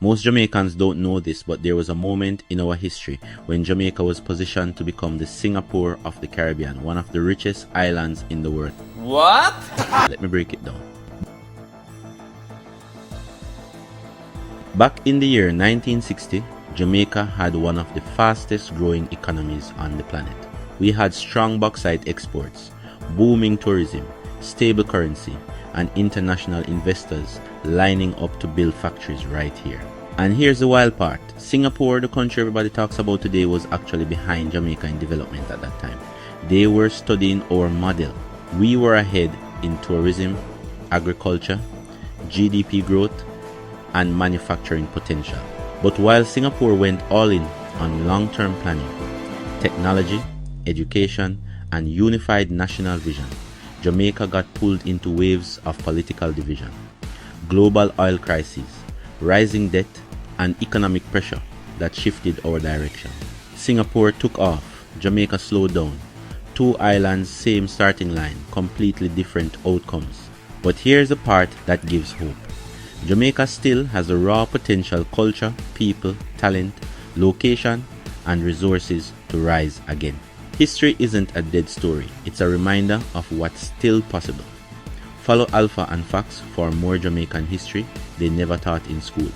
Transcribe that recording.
Most Jamaicans don't know this, but there was a moment in our history when Jamaica was positioned to become the Singapore of the Caribbean, one of the richest islands in the world. What? Let me break it down. Back in the year 1960, Jamaica had one of the fastest growing economies on the planet. We had strong bauxite exports, booming tourism, stable currency, and international investors lining up to build factories right here. And here's the wild part. Singapore, the country everybody talks about today, was actually behind Jamaica in development at that time. They were studying our model. We were ahead in tourism, agriculture, GDP growth, and manufacturing potential. But while Singapore went all in on long-term planning, technology, education, and unified national vision, Jamaica got pulled into waves of political division, global oil crises, rising debt, and economic pressure that shifted our direction. Singapore took off, Jamaica slowed down. Two islands, same starting line, completely different outcomes. But here's the part that gives hope. Jamaica still has a raw potential, culture, people, talent, location, and resources to rise again. History isn't a dead story, it's a reminder of what's still possible. Follow Alpha and Fox for more Jamaican history they never taught in school.